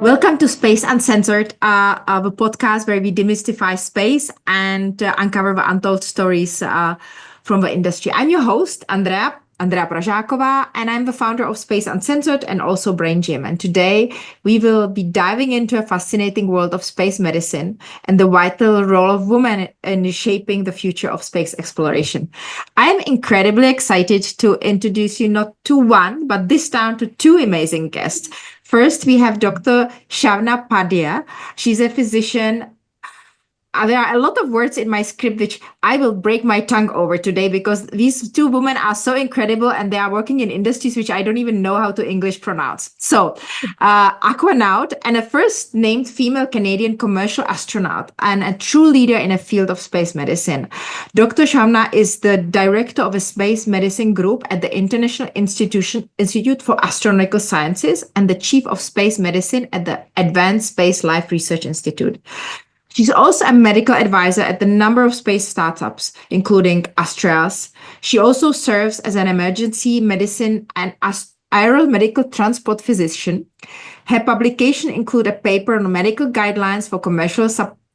Welcome to Space Uncensored, the podcast where we demystify space and uncover the untold stories from the industry. I'm your host, Andrea Pražáková, and I'm the founder of Space Uncensored and also Brain Gym. And today we will be diving into a fascinating world of space medicine and the vital role of women in shaping the future of space exploration. I'm incredibly excited to introduce you not to one, but this time to two amazing guests. First, we have Dr. Shawna Pandya. She's a physician. There are a lot of words in my script which I will break my tongue over today because these two women are so incredible and they are working in industries which I don't even know how to English pronounce. So, aquanaut and a first named female Canadian commercial astronaut and a true leader in a field of space medicine. Dr. Shawna is the director of a space medicine group at the International Institute for Astronautical Sciences and the chief of space medicine at the Advanced Space Life Research Institute. She's also a medical advisor at the number of space startups, including Andrea's. She also serves as an emergency medicine and aeromedical transport physician. Her publications include a paper on medical guidelines for commercial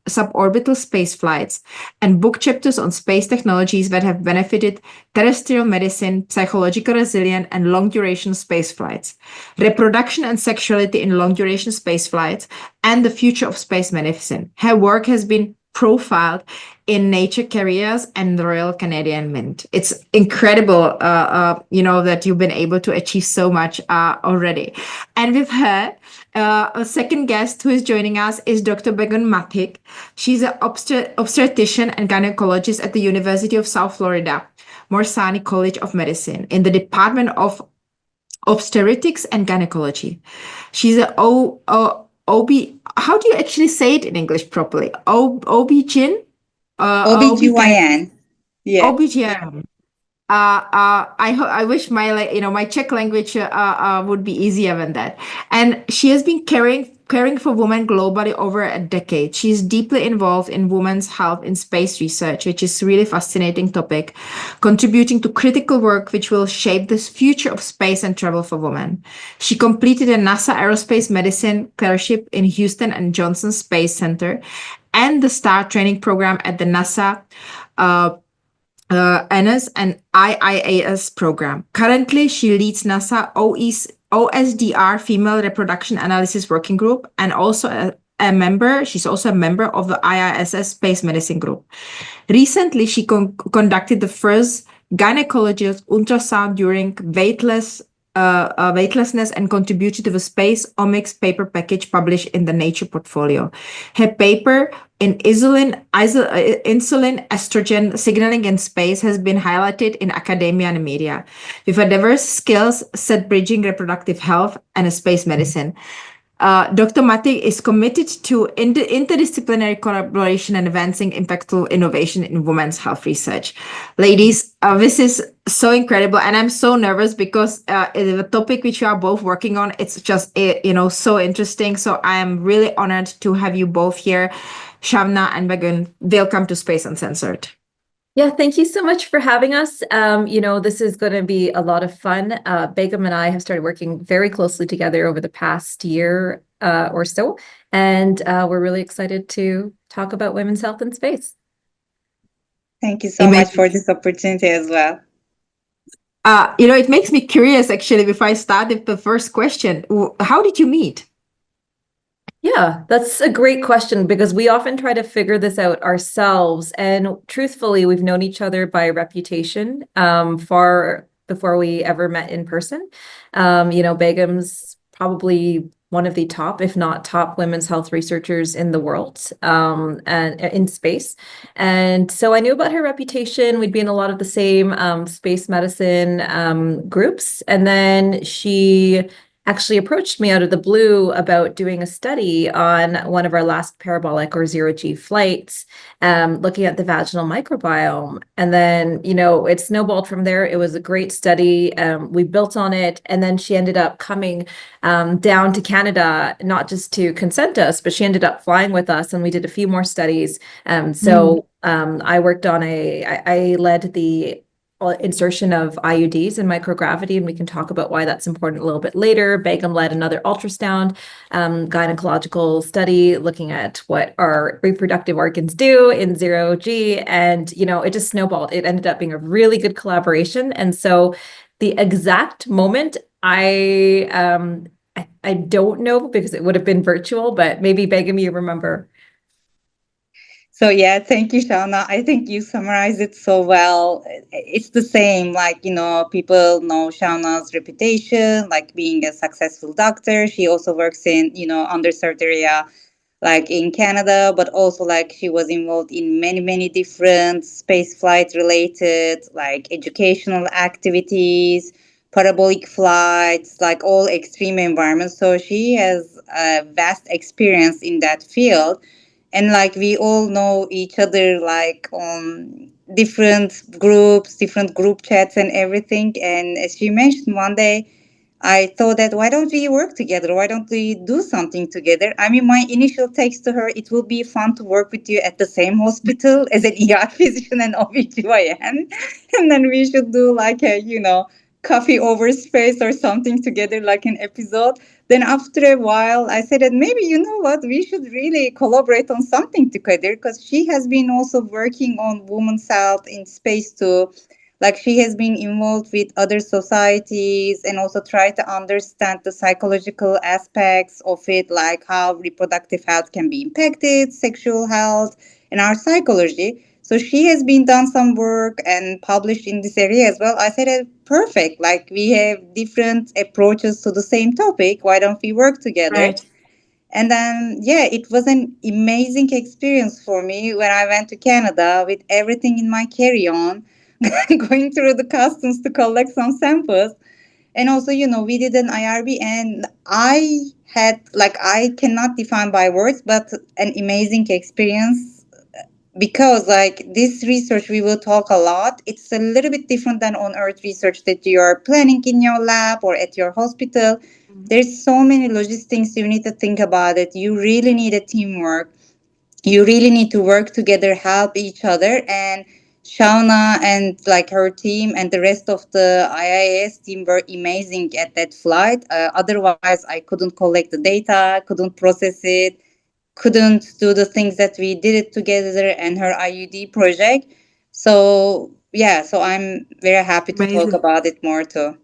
suborbital space flights and book chapters on space technologies that have benefited terrestrial medicine, psychological resilience, and long-duration space flights, reproduction and sexuality in long-duration space flights, and the future of space medicine. Her work has been profiled in Nature Careers and the Royal Canadian Mint. It's incredible, that you've been able to achieve so much already. And with her, a second guest who is joining us is Dr. Begum Mathyk. She's an obstetrician and gynecologist at the University of South Florida, Morsani College of Medicine, in the Department of Obstetrics and Gynecology. She's an OB. How do you actually say it in English properly? OB-GYN? OBGYN. Yeah. OBGYN. I wish my Czech language would be easier than that. And she has been caring for women globally over a decade. She is deeply involved in women's health in space research, which is a really fascinating topic, contributing to critical work which will shape the future of space and travel for women. She completed a NASA Aerospace Medicine clerkship in Houston and Johnson Space Center and the STAR training program at the NASA ANAS and IIAS program. Currently, she leads NASA OSDR Female Reproduction Analysis Working Group and also she's also a member of the IISS Space Medicine Group. Recently, she conducted the first gynecological ultrasound during weightlessness and contributed to the Space Omics paper package published in the Nature portfolio. Her paper in insulin estrogen signaling in space has been highlighted in academia and media, with a diverse skills set bridging reproductive health and space medicine. Dr. Mathyk is committed to interdisciplinary collaboration and advancing impactful innovation in women's health research. Ladies, this is so incredible, and I'm so nervous because the topic which you are both working on, it's just so interesting. So I am really honored to have you both here. Shawna and Begum, welcome to Space Uncensored. Yeah, thank you so much for having us. This is going to be a lot of fun. Begum and I have started working very closely together over the past year or so, and we're really excited to talk about women's health in space. Thank you so much for this opportunity as well. It makes me curious, actually, before I start with the first question. How did you meet? Yeah, that's a great question because we often try to figure this out ourselves. And truthfully, we've known each other by reputation far before we ever met in person. Begum's probably one of the top, if not top, women's health researchers in the world and in space. And so I knew about her reputation. We'd be in a lot of the same space medicine groups. And then she actually approached me out of the blue about doing a study on one of our last parabolic or zero-G flights, looking at the vaginal microbiome. And then, it snowballed from there. It was a great study. We built on it. And then she ended up coming down to Canada, not just to consent us, but she ended up flying with us. And we did a few more studies. I worked on I led the insertion of IUDs and microgravity, and we can talk about why that's important a little bit later. Begum led another ultrasound gynecological study looking at what our reproductive organs do in 0G, and it just snowballed. It ended up being a really good collaboration, and so the exact moment I don't know because it would have been virtual, but maybe Begum, you remember. So yeah, thank you, Shawna. I think you summarized it so well. It's the same, like, people know Shawna's reputation, like being a successful doctor. She also works in, underserved area, like in Canada, but also like she was involved in many, many different space flight related, like educational activities, parabolic flights, like all extreme environments. So she has a vast experience in that field, and like we all know each other like on different group chats and everything. And as she mentioned, one day I thought that why don't we work together, why don't we do something together. I mean, my initial text to her, it will be fun to work with you at the same hospital as an ER physician and OBGYN, and then we should do like a coffee over space or something together, like an episode. Then after a while, I said that maybe, you know what, we should really collaborate on something together, because she has been also working on women's health in space too. Like she has been involved with other societies and also try to understand the psychological aspects of it, like how reproductive health can be impacted, sexual health, and our psychology. So she has been done some work and published in this area as well. I said, perfect. Like we have different approaches to the same topic. Why don't we work together? Right. And then, yeah, it was an amazing experience for me when I went to Canada with everything in my carry on, going through the customs to collect some samples. And also, we did an IRB, and I had, like, I cannot define by words, but an amazing experience, because like this research we will talk a lot, it's a little bit different than on earth research that you are planning in your lab or at your hospital. There's so many logistics you need to think about it. You really need a teamwork, you really need to work together, help each other. And Shauna and like her team and the rest of the IIS team were amazing at that flight. Otherwise I couldn't collect the data, couldn't process it, couldn't do the things that we did it together, and her IUD project. So yeah, so I'm very happy to talk Amazing. about it more too.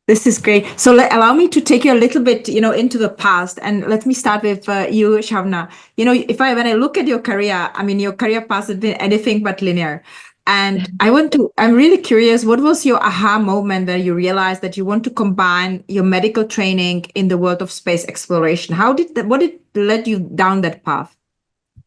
This is great. So allow me to take you a little bit, into the past, and let me start with you, Shawna. When I look at your career, I mean, your career path has been anything but linear. And I'm really curious, what was your aha moment that you realized that you want to combine your medical training in the world of space exploration? What did led you down that path?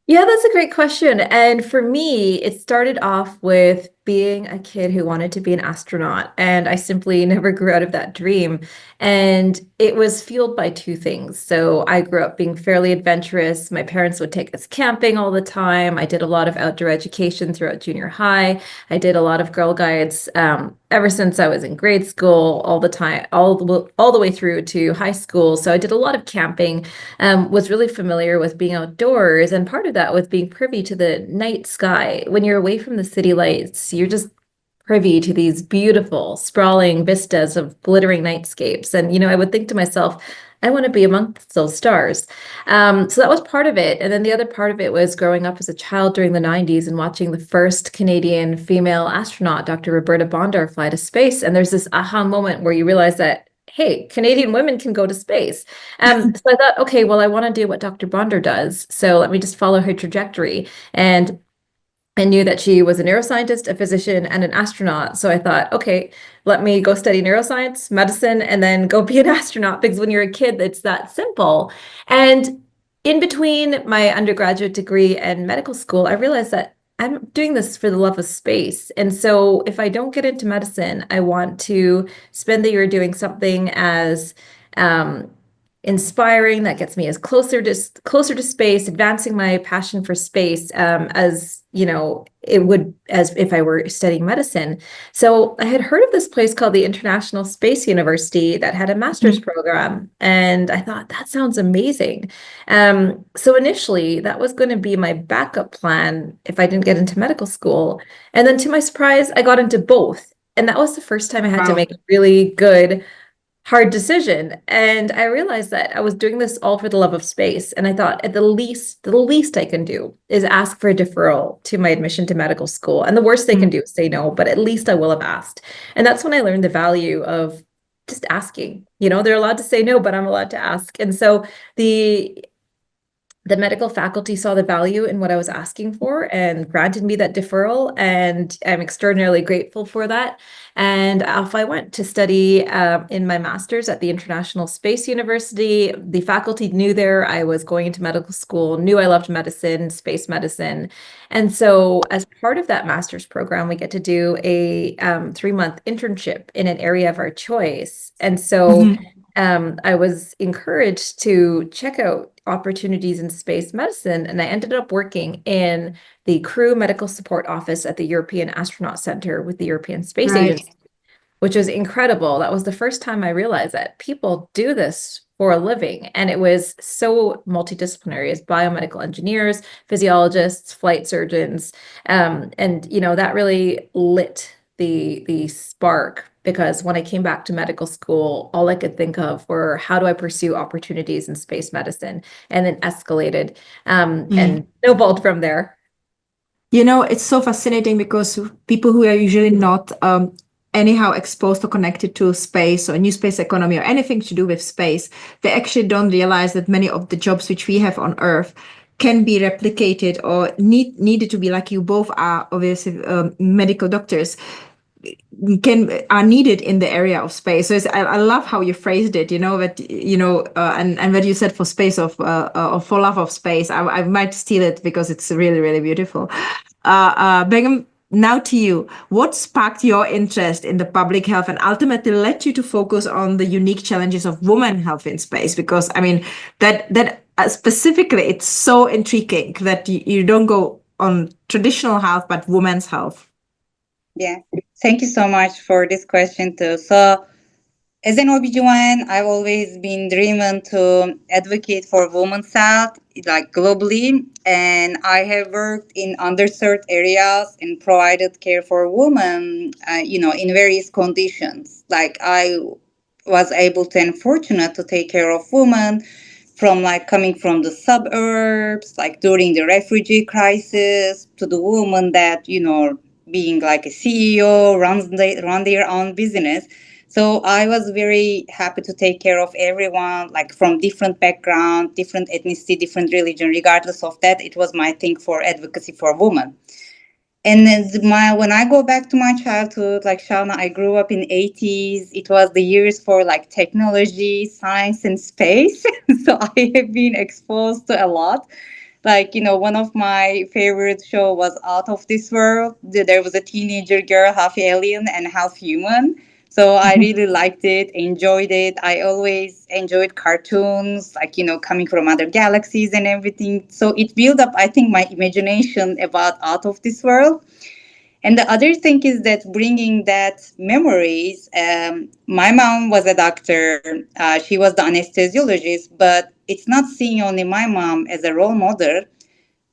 Yeah, that's a great question. And for me, it started off with being a kid who wanted to be an astronaut, and I simply never grew out of that dream. And it was fueled by two things. So I grew up being fairly adventurous. My parents would take us camping all the time. I did a lot of outdoor education throughout junior high. I did a lot of Girl Guides ever since I was in grade school, all the time, all the way through to high school. So I did a lot of camping, was really familiar with being outdoors, and part of that was being privy to the night sky. When you're away from the city lights, you're just privy to these beautiful, sprawling vistas of glittering nightscapes. And, I would think to myself, I want to be amongst those stars. So that was part of it. And then the other part of it was growing up as a child during the 90s and watching the first Canadian female astronaut, Dr. Roberta Bondar, fly to space. And there's this aha moment where you realize that, hey, Canadian women can go to space. So I thought, okay, well, I want to do what Dr. Bondar does. So let me just follow her trajectory. And I knew that she was a neuroscientist, a physician, and an astronaut. So I thought, okay, let me go study neuroscience, medicine, and then go be an astronaut, because when you're a kid, it's that simple. And in between my undergraduate degree and medical school, I realized that I'm doing this for the love of space. And so if I don't get into medicine, I want to spend the year doing something as inspiring that gets me as closer to space, advancing my passion for space as it would, as if I were studying medicine. So I had heard of this place called the International Space University that had a master's program, and I thought that sounds amazing. So initially, that was going to be my backup plan if I didn't get into medical school. And then to my surprise, I got into both. And that was the first time I had to Wow. make a really good hard decision. And I realized that I was doing this all for the love of space. And I thought at the least I can do is ask for a deferral to my admission to medical school. And the worst they can do is say no, but at least I will have asked. And that's when I learned the value of just asking. They're allowed to say no, but I'm allowed to ask. And so the medical faculty saw the value in what I was asking for and granted me that deferral, and I'm extraordinarily grateful for that. And off I went to study in my master's at the International Space University. The faculty knew there I was going into medical school, knew I loved medicine, space medicine. And so as part of that master's program, we get to do a 3-month internship in an area of our choice. And so I was encouraged to check out opportunities in space medicine, and I ended up working in the crew medical support office at the European Astronaut Center with the European Space Right. Agency, which was incredible. That was the first time I realized that people do this for a living, and it was so multidisciplinary as biomedical engineers, physiologists, flight surgeons, and that really lit the spark, because when I came back to medical school, all I could think of were how do I pursue opportunities in space medicine, and then escalated and snowballed from there. It's so fascinating because people who are usually not anyhow exposed or connected to space or new space economy or anything to do with space, they actually don't realize that many of the jobs which we have on Earth can be replicated or needed to be, like you both are, obviously medical doctors, are needed in the area of space. So I love how you phrased it, that, and what you said for space of for love of space. I might steal it because it's really, really beautiful. Begum, now to you. What sparked your interest in the public health and ultimately led you to focus on the unique challenges of women health in space? Because I mean, that specifically, it's so intriguing that you don't go on traditional health, but women's health. Yeah, thank you so much for this question too. So, as an OBGYN, I've always been driven to advocate for women's health, like globally, and I have worked in underserved areas and provided care for women, in various conditions. Like I was able to and fortunate to take care of women from like coming from the suburbs, like during the refugee crisis, to the woman that being like a CEO, run their own business. So I was very happy to take care of everyone, like from different background, different ethnicity, different religion. Regardless of that, it was my thing for advocacy for women. And when I go back to my childhood, like Shawna, I grew up in 80s. It was the years for like technology, science, and space. So I have been exposed to a lot. Like, one of my favorite show was Out of This World. There was a teenager girl, half alien and half human. So I really liked it, enjoyed it. I always enjoyed cartoons, like, coming from other galaxies and everything. So it built up, I think, my imagination about Out of This World. And the other thing is that bringing that memories, my mom was a doctor. She was the anesthesiologist, but it's not seeing only my mom as a role model.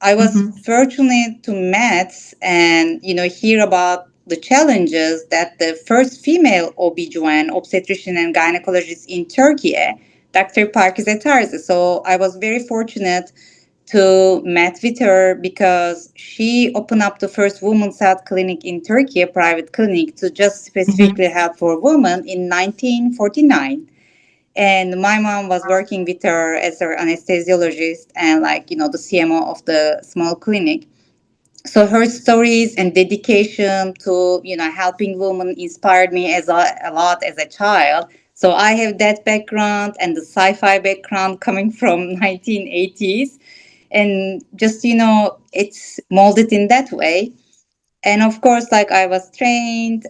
I was fortunate to meet and hear about the challenges that the first female OB/GYN, obstetrician and gynecologist in Turkey, Dr. Pakize. So I was very fortunate to meet with her because she opened up the first women's health clinic in Turkey, a private clinic, to just specifically help for women in 1949. And my mom was working with her as her anesthesiologist and the CMO of the small clinic. So her stories and dedication to helping women inspired me a lot as a child. So I have that background and the sci-fi background coming from 1980s, and just it's molded in that way. And of course, like I was trained,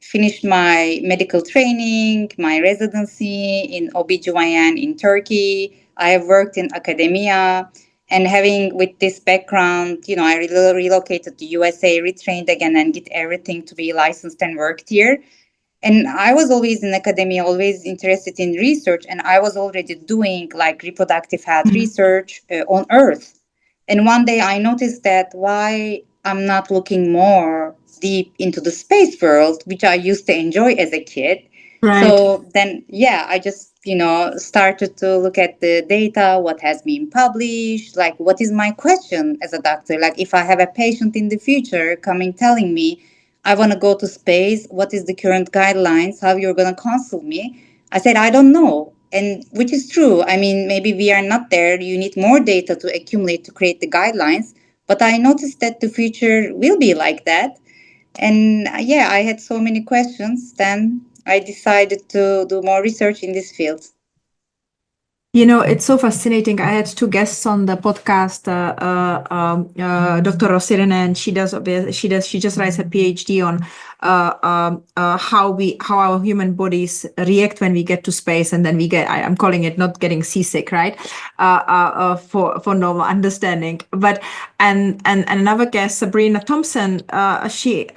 finished my medical training, my residency in OBGYN in Turkey. I have worked in academia, And having with this background, I relocated to USA, retrained again, and did everything to be licensed and worked here. And I was always in academia, always interested in research, and I was already doing like reproductive health research on Earth. And one day I noticed that why I'm not looking more deep into the space world, which I used to enjoy as a kid. Right. So then, yeah, I just, started to look at the data, what has been published, like what is my question as a doctor? Like if I have a patient in the future coming telling me, I want to go to space, what is the current guidelines, how you're going to consult me? I said, I don't know. And which is true. I mean, maybe we are not there. You need more data to accumulate to create the guidelines. But I noticed that the future will be like that. And yeah, I had so many questions. Then I decided to do more research in this field. It's so fascinating. I had two guests on the podcast, Dr. Rosirene, and she just writes a PhD on how our human bodies react when we get to space, and then I'm calling it not getting seasick, right? For normal understanding. But and another guest, Sabrina Thompson, she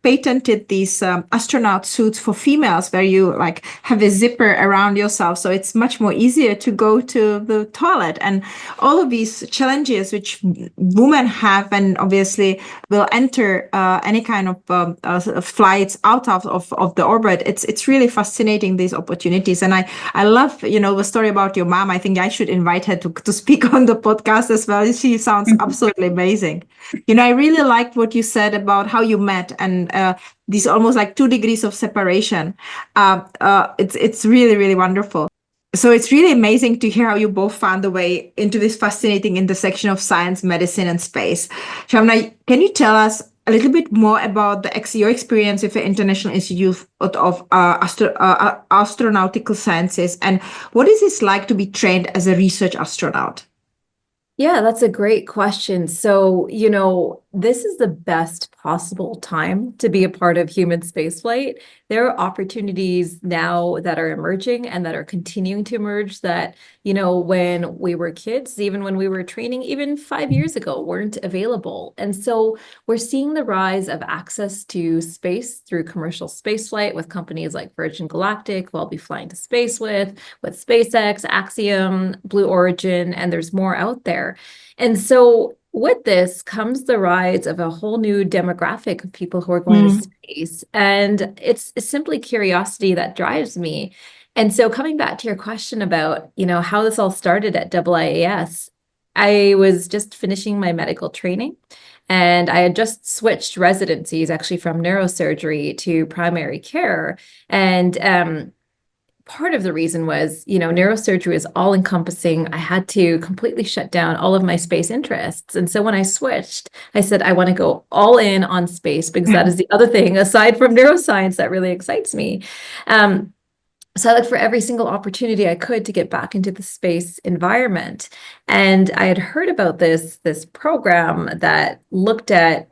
patented these astronaut suits for females where you like have a zipper around yourself, so it's much more easier to go to the toilet. And all of these challenges which women have, and obviously will enter any kind of flights out of the orbit. It's really fascinating, these opportunities. And I love the story about your mom. I think I should invite her to speak on the podcast as well. She sounds absolutely amazing. I really liked what you said about how you met, and these almost like 2 degrees of separation. It's really, really wonderful. So it's really amazing to hear how you both found the way into this fascinating intersection of science, medicine, and space. Shawna, can you tell us a little bit more about your experience with the International Institute of Astronautical Sciences, and what is it like to be trained as a research astronaut? Yeah, that's a great question. So, this is the best possible time to be a part of human spaceflight. There are opportunities now that are emerging and that are continuing to emerge that, when we were kids, even when we were training, even 5 years ago, weren't available. And so we're seeing the rise of access to space through commercial spaceflight with companies like Virgin Galactic, who I'll be flying to space with SpaceX, Axiom, Blue Origin, and there's more out there. And so with this comes the rise of a whole new demographic of people who are going to space. And it's simply curiosity that drives me. And so coming back to your question about, how this all started at IIAS, I was just finishing my medical training, and I had just switched residencies actually from neurosurgery to primary care. And part of the reason was, neurosurgery is all encompassing. I had to completely shut down all of my space interests. And so when I switched, I said, I want to go all in on space, because that is the other thing aside from neuroscience that really excites me. So I looked for every single opportunity I could to get back into the space environment. And I had heard about this program that looked at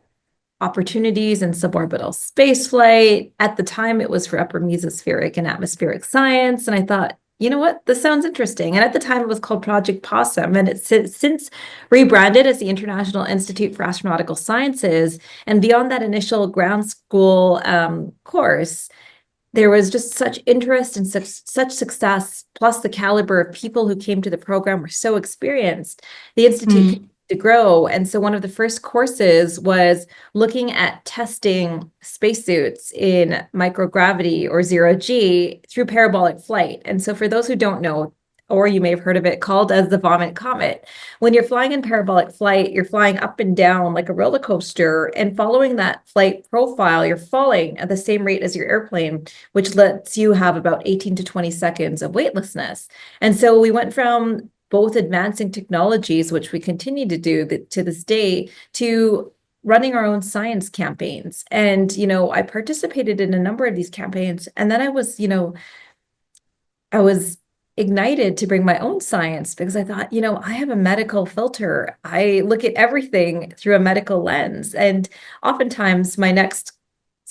opportunities in suborbital spaceflight. At the time, it was for upper mesospheric and atmospheric science. And I thought, you know what, this sounds interesting. And at the time, it was called Project Possum. And it's since rebranded as the International Institute for Astronautical Sciences. And beyond that initial ground school course, there was just such interest and such success, plus the caliber of people who came to the program were so experienced. The Institute continued to grow. And so one of the first courses was looking at testing spacesuits in microgravity or zero G through parabolic flight. And so for those who don't know, or you may have heard of it, called as the vomit comet. When you're flying in parabolic flight, you're flying up and down like a roller coaster, and following that flight profile, you're falling at the same rate as your airplane, which lets you have about 18 to 20 seconds of weightlessness. And so we went from both advancing technologies, which we continue to do to this day, to running our own science campaigns. And, I participated in a number of these campaigns, and then I was ignited to bring my own science, because I thought, I have a medical filter. I look at everything through a medical lens. And oftentimes my next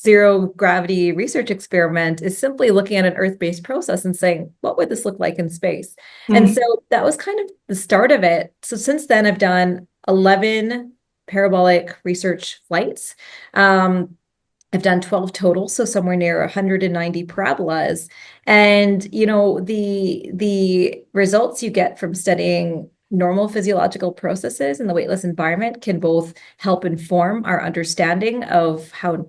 zero gravity research experiment is simply looking at an Earth-based process and saying, what would this look like in space? And so that was kind of the start of it. So since then, I've done 11 parabolic research flights. I've done 12 total, so somewhere near 190 parabolas. And, the results you get from studying normal physiological processes in the weightless environment can both help inform our understanding of how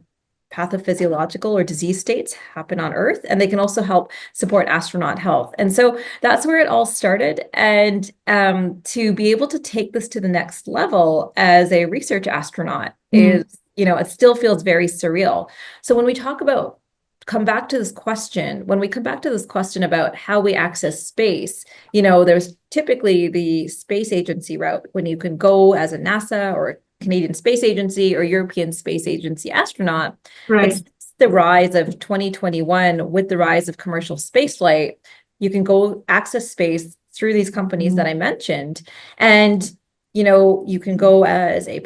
pathophysiological or disease states happen on Earth, and they can also help support astronaut health. And so that's where it all started. And to be able to take this to the next level as a research astronaut is, it still feels very surreal. So when we come back to this question about how we access space, there's typically the space agency route when you can go as a NASA or Canadian Space Agency or European Space Agency astronaut. Right. But since the rise of 2021, with the rise of commercial spaceflight, you can go access space through these companies that I mentioned. And, you can go as a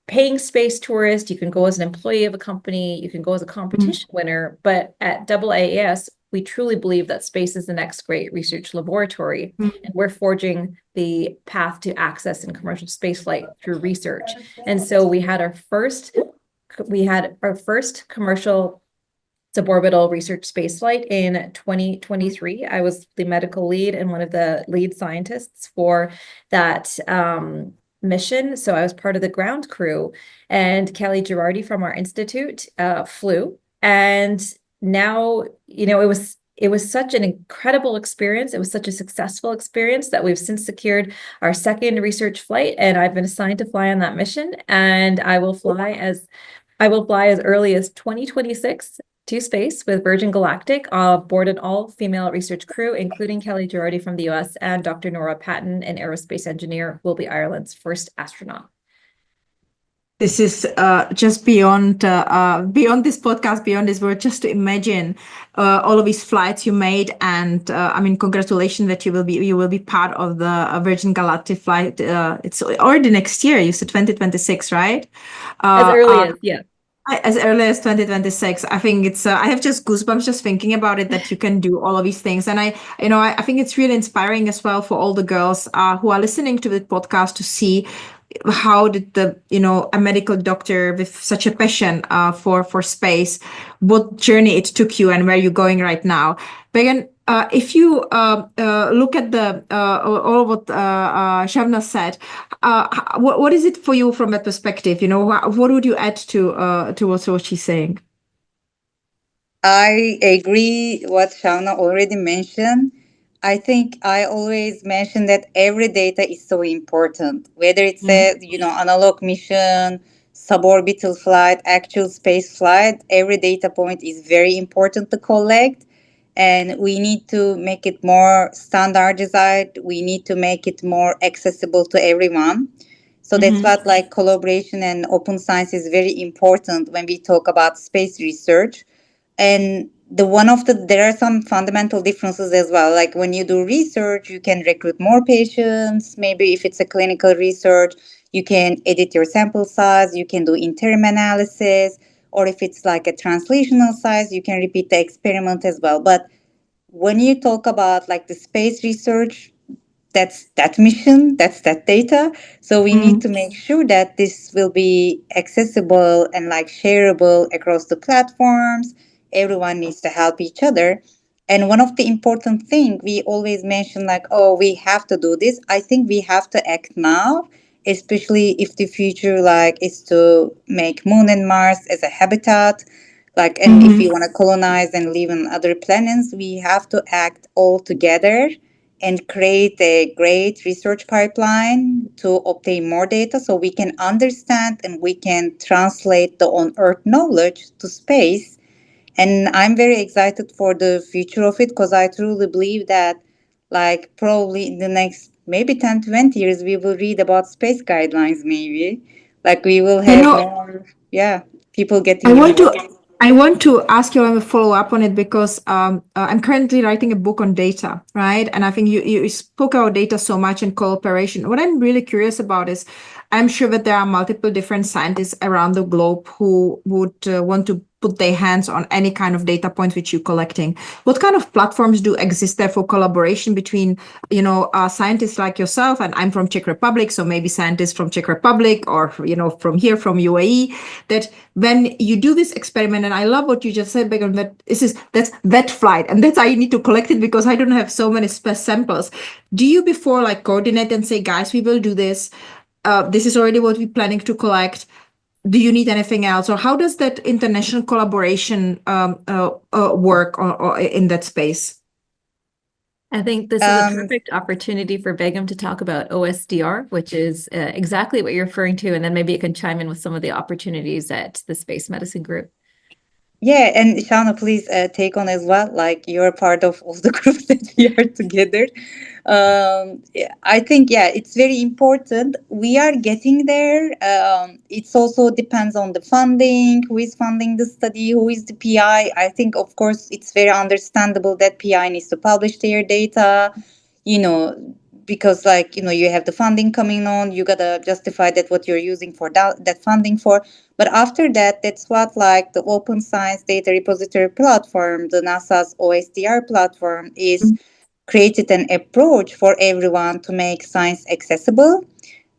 paying space tourist, you can go as an employee of a company, you can go as a competition winner. But at AAAS, we truly believe that space is the next great research laboratory, and we're forging the path to access and commercial spaceflight through research. And so we had our first commercial suborbital research spaceflight in 2023. I was the medical lead and one of the lead scientists for that mission. So I was part of the ground crew, and Kelly Girardi from our institute flew. And now, it was such an incredible experience. It was such a successful experience that we've since secured our second research flight, and I've been assigned to fly on that mission. And I will fly as early as 2026 to space with Virgin Galactic aboard an all-female research crew, including Kelly Girardi from the US and Dr. Nora Patton, an aerospace engineer, who will be Ireland's first astronaut. This is just beyond this podcast, beyond this word, just to imagine all of these flights you made. And congratulations that you will be part of the Virgin Galactic flight. It's already next year. You said 2026, right? As early as 2026. I think it's I have just goosebumps just thinking about it, that you can do all of these things. And I think it's really inspiring as well for all the girls who are listening to the podcast to see how did a medical doctor with such a passion for space, what journey it took you and where you're going right now. Begum, if you look at all of what Shawna said, what is it for you from that perspective? What would you add to what she's saying? I agree what Shawna already mentioned. I think I always mention that every data is so important, whether it's a analog mission, suborbital flight, actual space flight. Every data point is very important to collect, and we need to make it more standardized. We need to make it more accessible to everyone. So that's what collaboration and open science is very important when we talk about space research. And there are some fundamental differences as well. Like when you do research, you can recruit more patients. Maybe if it's a clinical research, you can edit your sample size, you can do interim analysis, or if it's like a translational size, you can repeat the experiment as well. But when you talk about like the space research, that's that mission, that's that data. So we need to make sure that this will be accessible and like shareable across the platforms. Everyone needs to help each other. And one of the important thing we always mention, like, oh, we have to do this. I think we have to act now, especially if the future like is to make Moon and Mars as a habitat. Like, and if we want to colonize and live on other planets, we have to act all together and create a great research pipeline to obtain more data so we can understand and we can translate the on-Earth knowledge to space. And I'm very excited for the future of it because I truly believe that like probably in the next maybe 10, 20 years, we will read about space guidelines maybe. Like we will have more, people getting I want to ask you a follow up on it because I'm currently writing a book on data, right? And I think you spoke about data so much in cooperation. What I'm really curious about is I'm sure that there are multiple different scientists around the globe who would want to put their hands on any kind of data points which you're collecting. What kind of platforms do exist there for collaboration between, scientists like yourself, and I'm from Czech Republic, so maybe scientists from Czech Republic or, from here, from UAE, that when you do this experiment, and I love what you just said, Begum, that that's vet flight, and that's how you need to collect it because I don't have so many samples. Do you before like coordinate and say, guys, we will do this. This is already what we're planning to collect. Do you need anything else, or how does that international collaboration work or in that space? I think this is a perfect opportunity for Begum to talk about OSDR, which is exactly what you're referring to, and then maybe you can chime in with some of the opportunities at the Space Medicine Group. Yeah, and Shawna, please take on as well. Like you're part of all the groups that we are together. Yeah, I think it's very important. We are getting there. It's also depends on the funding, who is funding the study, who is the PI. I think, of course, it's very understandable that PI needs to publish their data. You know, because you have the funding coming on, you gotta justify that what you're using for that funding for. But after that, that's what like the Open Science Data Repository platform, the NASA's OSDR platform, is created an approach for everyone to make science accessible.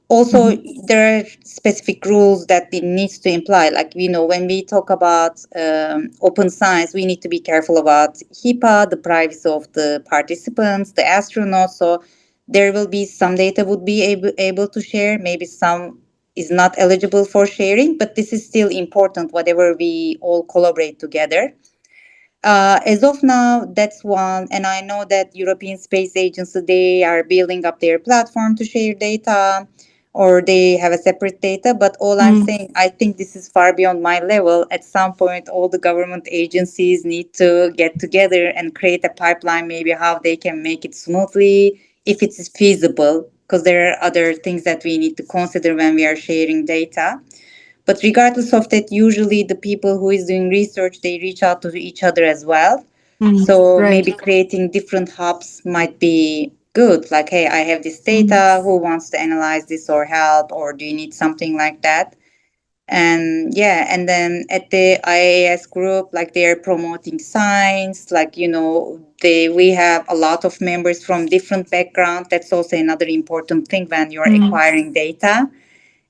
Also, there are specific rules that it needs to imply. Like, when we talk about open science, we need to be careful about HIPAA, the privacy of the participants, the astronauts. So there will be some data would be able to share, maybe some is not eligible for sharing, but this is still important, whatever we all collaborate together. As of now, that's one, and I know that European Space Agency, they are building up their platform to share data, or they have a separate data. But all I'm saying, I think this is far beyond my level. At some point, all the government agencies need to get together and create a pipeline, maybe how they can make it smoothly, if it is feasible, because there are other things that we need to consider when we are sharing data. But regardless of that, usually the people who is doing research, they reach out to each other as well. So Right. maybe creating different hubs might be good. Like, hey, I have this data. Who wants to analyze this or help? Or do you need something like that? And and then at the IAS group, like they are promoting science. Like we have a lot of members from different backgrounds. That's also another important thing when you're acquiring data.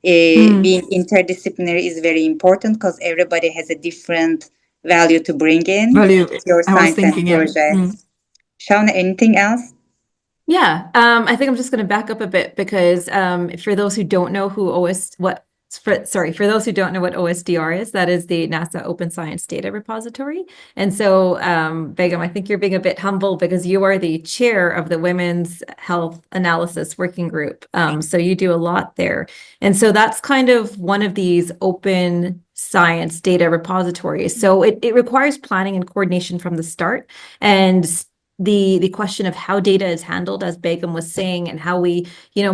Being interdisciplinary is very important because everybody has a different value to bring in Value. your I was science and thinking, yeah. project. Shawna, anything else? Yeah, I think I'm just going to back up a bit because for those who don't know who for those who don't know what OSDR is, that is the NASA Open Science Data Repository. And so, Begum, I think you're being a bit humble because you are the chair of the Women's Health Analysis Working Group. So you do a lot there. And so that's kind of one of these open science data repositories. So it requires planning and coordination from the start. And the question of how data is handled, as Begum was saying, and how we,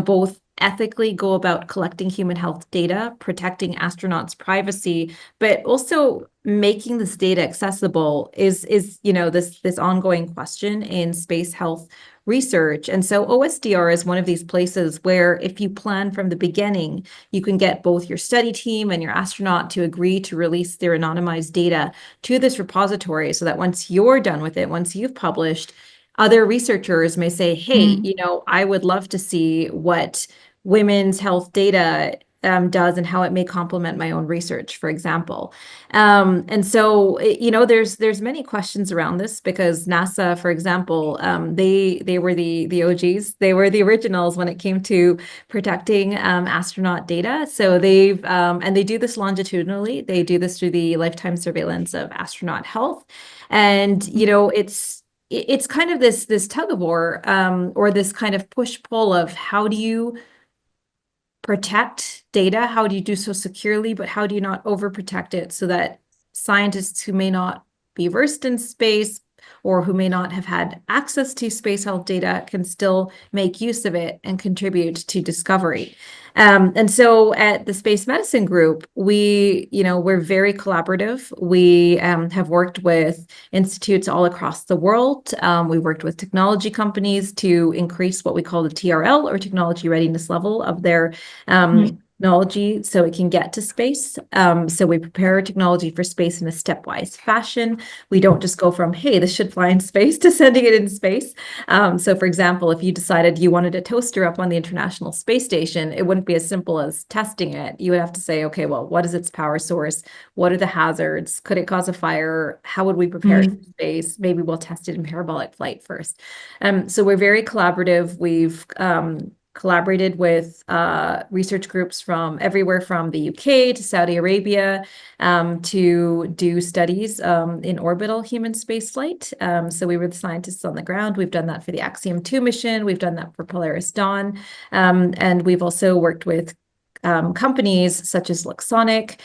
both ethically go about collecting human health data, protecting astronauts' privacy, but also making this data accessible is this ongoing question in space health research. And so OSDR is one of these places where if you plan from the beginning, you can get both your study team and your astronaut to agree to release their anonymized data to this repository so that once you're done with it, once you've published, other researchers may say, hey, I would love to see what women's health data does and how it may complement my own research, for example. And so, there's many questions around this because NASA, for example, they were the OGs, they were the originals when it came to protecting astronaut data. So and they do this longitudinally. They do this through the lifetime surveillance of astronaut health. And, it's kind of this tug of war or this kind of push-pull of how do you protect data? How do you do so securely, but how do you not overprotect it so that scientists who may not be versed in space or who may not have had access to space health data can still make use of it and contribute to discovery. And so at the Space Medicine Group, we're very collaborative. We have worked with institutes all across the world. We worked with technology companies to increase what we call the TRL or technology readiness level of their technology so it can get to space. So we prepare technology for space in a stepwise fashion. We don't just go from, hey, this should fly in space to sending it in space. So for example, if you decided you wanted a toaster up on the International Space Station, it wouldn't be as simple as testing it. You would have to say, okay, well, what is its power source? What are the hazards? Could it cause a fire? How would we prepare it for space? Maybe we'll test it in parabolic flight first. So we're very collaborative. We've collaborated with research groups from everywhere from the UK to Saudi Arabia to do studies in orbital human spaceflight. So we were the scientists on the ground. We've done that for the Axiom 2 mission. We've done that for Polaris Dawn. And we've also worked with companies such as Luxonic,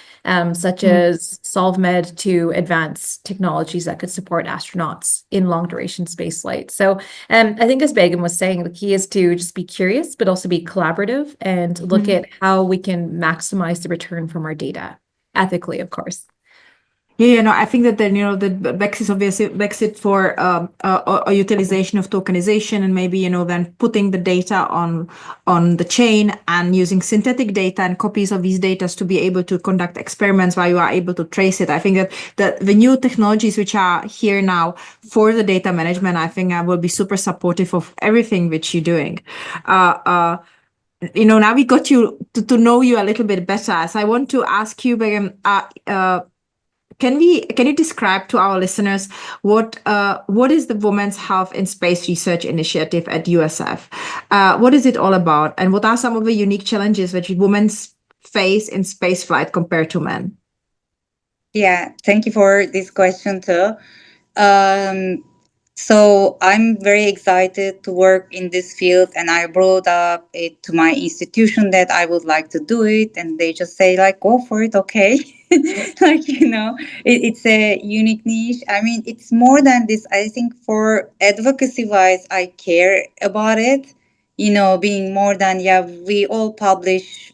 such as SolveMed to advance technologies that could support astronauts in long duration space flight. So I think as Begum was saying, the key is to just be curious, but also be collaborative and look at how we can maximize the return from our data, ethically, of course. Yeah, I think that then, the Brexit obviously Brexit for a utilization of tokenization and maybe, then putting the data on the chain and using synthetic data and copies of these data to be able to conduct experiments while you are able to trace it. I think that the new technologies which are here now for the data management, I think I will be super supportive of everything which you're doing. Now we got you to know you a little bit better. So I want to ask you, Begum, can you describe to our listeners what is the Women's Health in Space Research Initiative at USF? What is it all about, and what are some of the unique challenges which women face in spaceflight compared to men? Yeah, thank you for this question too. So I'm very excited to work in this field, and I brought up it to my institution that I would like to do it, and they just say like, go for it, okay. Like, it's a unique niche. I mean, it's more than this. I think for advocacy wise, I care about it, being more than, yeah, we all publish,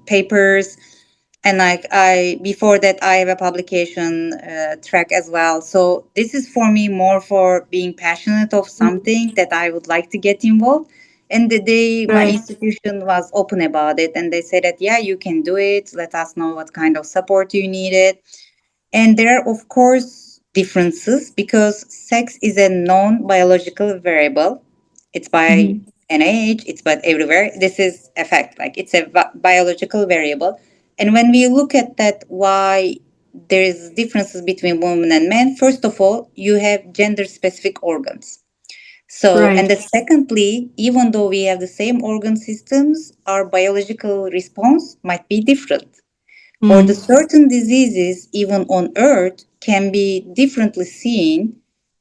papers, and like I before that I have a publication track as well. So this is for me more for being passionate of something that I would like to get involved. And the day my Right. institution was open about it, and they said that, yeah, you can do it, let us know what kind of support you needed. And there are, of course, differences because sex is a non biological variable. It's by NIH, it's by everywhere. This is a fact, like it's a biological variable. And when we look at that, why there is differences between women and men, first of all, you have gender specific organs. So, and Right. the secondly, even though we have the same organ systems, our biological response might be different, or the certain diseases even on earth can be differently seen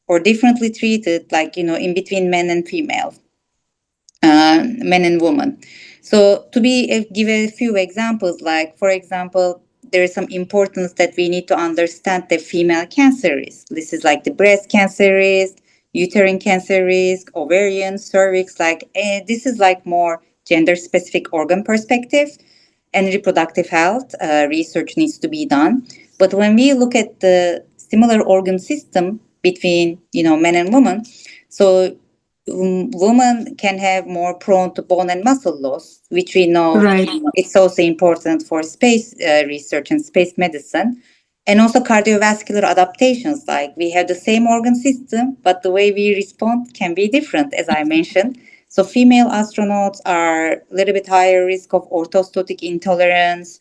or differently treated, like in between men and female, men and women. So to give a few examples, like for example, there is some importance that we need to understand the female cancer risk. This is like the breast cancer risk, uterine cancer risk, ovarian, cervix, like this is like more gender specific organ perspective, and reproductive health research needs to be done. But when we look at the similar organ system between men and women, so women can have more prone to bone and muscle loss, which we know Right. it's also important for space research and space medicine. And also cardiovascular adaptations, like we have the same organ system, but the way we respond can be different, as I mentioned. So female astronauts are a little bit higher risk of orthostatic intolerance,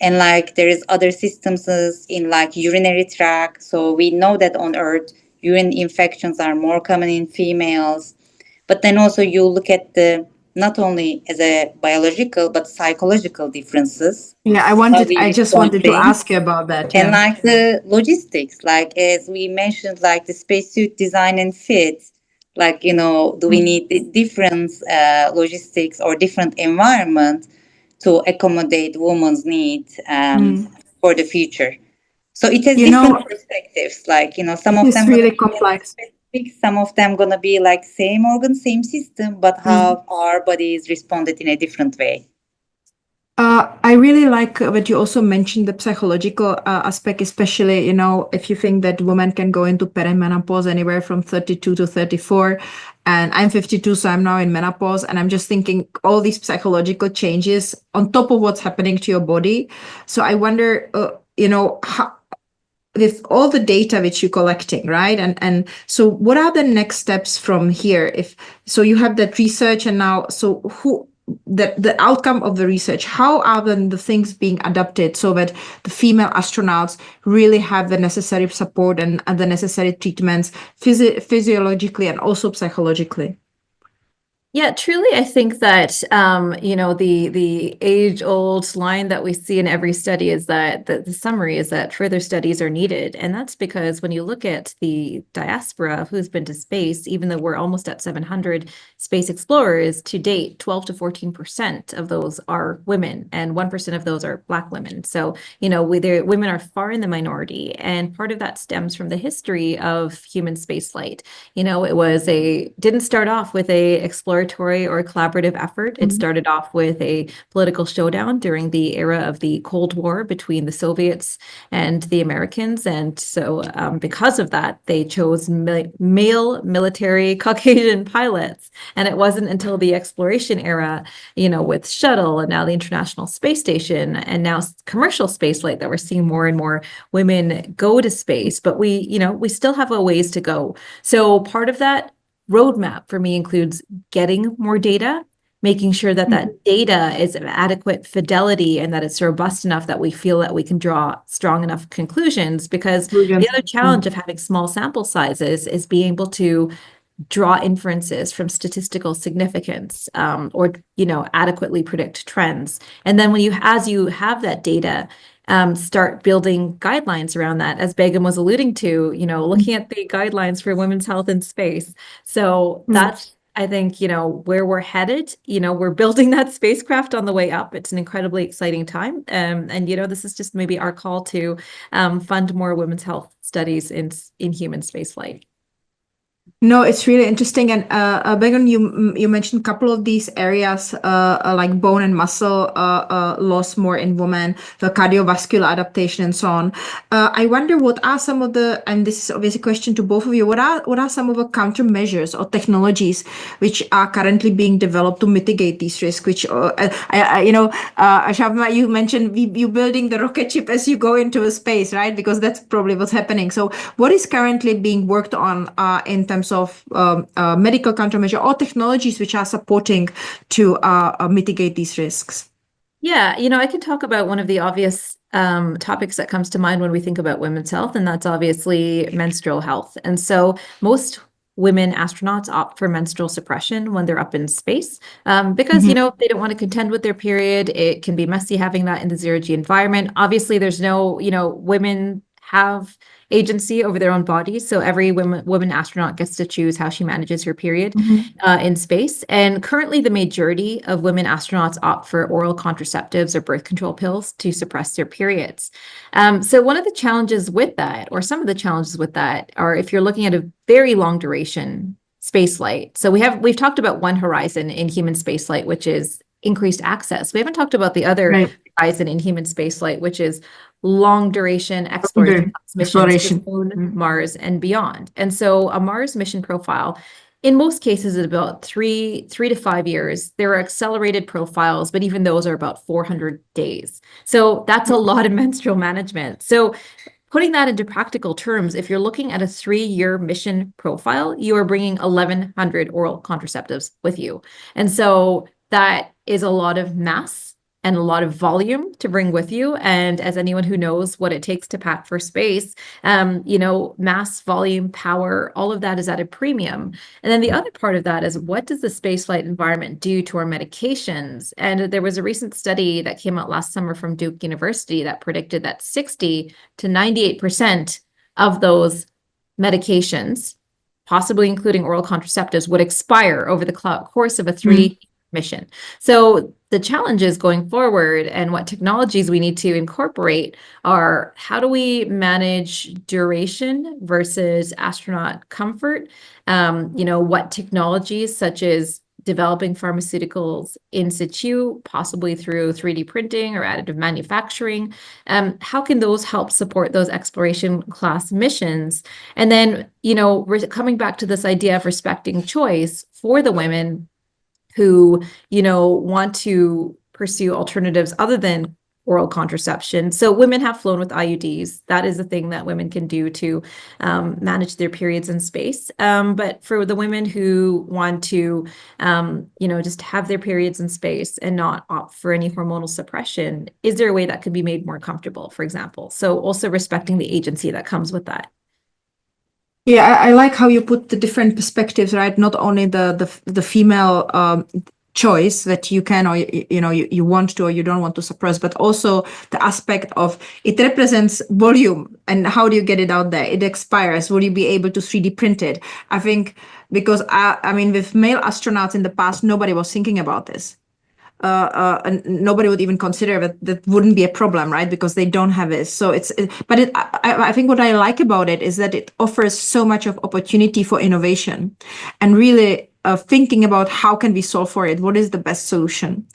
and like there is other systems in like urinary tract. So we know that on Earth, urine infections are more common in females. But then also you look at the not only as a biological but psychological differences, Yeah, how we I just respond wanted to things, ask you about that. and Yeah. like the logistics, like as we mentioned, like the spacesuit design and fit, like do we need the different logistics or different environment to accommodate women's needs for the future? So it has You different know, perspectives, like some it of is them gonna really be gender complex. specific, some of them gonna be like same organ, same system, but how our bodies responded in a different way. I really like what you also mentioned, the psychological aspect, especially, if you think that women can go into perimenopause anywhere from 32 to 34. And I'm 52, so I'm now in menopause. And I'm just thinking all these psychological changes on top of what's happening to your body. So I wonder, how, with all the data which you're collecting, right? And so what are the next steps from here? If so you have that research, and now so who the outcome of the research, how are then the things being adapted so that the female astronauts really have the necessary support and the necessary treatments physiologically and also psychologically? Yeah, truly, I think that the age-old line that we see in every study is that the summary is that further studies are needed, and that's because when you look at the diaspora of who's been to space, even though we're almost at 700 space explorers to date, 12 to 14% of those are women, and 1% of those are Black women. So women are far in the minority, and part of that stems from the history of human spaceflight. It didn't start off with a exploratory or a collaborative effort. It started off with a political showdown during the era of the Cold War between the Soviets and the Americans. And so because of that, they chose male military Caucasian pilots. And it wasn't until the exploration era, with shuttle and now the International Space Station and now commercial spaceflight, that we're seeing more and more women go to space. But we still have a ways to go. So part of that roadmap for me includes getting more data, making sure that that data is of adequate fidelity and that it's robust enough that we feel that we can draw strong enough conclusions. Because the other challenge of having small sample sizes is being able to draw inferences from statistical significance, or adequately predict trends. And then as you have that data, start building guidelines around that, as Begum was alluding to, looking at the guidelines for women's health in space. So that's, I think, where we're headed. We're building that spacecraft on the way up. It's an incredibly exciting time. And this is just maybe our call to fund more women's health studies in human spaceflight. No, it's really interesting. And Begum, you mentioned a couple of these areas, like bone and muscle loss more in women, the cardiovascular adaptation, and so on. I wonder what are some of and this is obviously a question to both of you. What are some of the countermeasures or technologies which are currently being developed to mitigate these risks? Which Shawna, you mentioned you building the rocket ship as you go into space, right? Because that's probably what's happening. So, what is currently being worked on in terms of medical countermeasure or technologies which are supporting to mitigate these risks? Yeah, I can talk about one of the obvious topics that comes to mind when we think about women's health, and that's obviously menstrual health. And so most women astronauts opt for menstrual suppression when they're up in space, because, they don't want to contend with their period. It can be messy having that in the zero-G environment. Obviously, there's no, women have agency over their own bodies. So every woman astronaut gets to choose how she manages her period in space. And currently, the majority of women astronauts opt for oral contraceptives or birth control pills to suppress their periods. So one of the challenges with that, or some of the challenges with that, are if you're looking at a very long duration spaceflight. So we've talked about one horizon in human spaceflight, which is increased access. We haven't talked about the other horizon in human spaceflight, which is long duration exploration missions to the Moon, Mars, and beyond. And so a Mars mission profile, in most cases, is about 3 to 5 years. There are accelerated profiles, but even those are about 400 days. So that's a lot of menstrual management. So putting that into practical terms, if you're looking at a 3-year mission profile, you are bringing 1,100 oral contraceptives with you. And so that is a lot of mass and a lot of volume to bring with you. And as anyone who knows what it takes to pack for space, mass, volume, power, all of that is at a premium. And then the other part of that is, what does the spaceflight environment do to our medications? And there was a recent study that came out last summer from Duke University that predicted that 60 to 98% of those medications, possibly including oral contraceptives, would expire over the course of a 3 mission. So the challenges going forward and what technologies we need to incorporate are, how do we manage duration versus astronaut comfort? What technologies such as developing pharmaceuticals in situ, possibly through 3D printing or additive manufacturing. How can those help support those exploration class missions? And then, we're coming back to this idea of respecting choice for the women who, want to pursue alternatives other than oral contraception. So women have flown with IUDs. That is a thing that women can do to manage their periods in space. But for the women who want to, just have their periods in space and not opt for any hormonal suppression, is there a way that could be made more comfortable, for example? So also respecting the agency that comes with that. Yeah, I like how you put the different perspectives, right? Not only the female choice that you can, or you want to, or you don't want to suppress, but also the aspect of it represents volume, and how do you get it out there? It expires. Will you be able to 3D print it? I think because I mean, with male astronauts in the past, nobody was thinking about this. And nobody would even consider that wouldn't be a problem, right? Because they don't have it. So I think what I like about it is that it offers so much of opportunity for innovation, and really thinking about how can we solve for it? What is the best solution?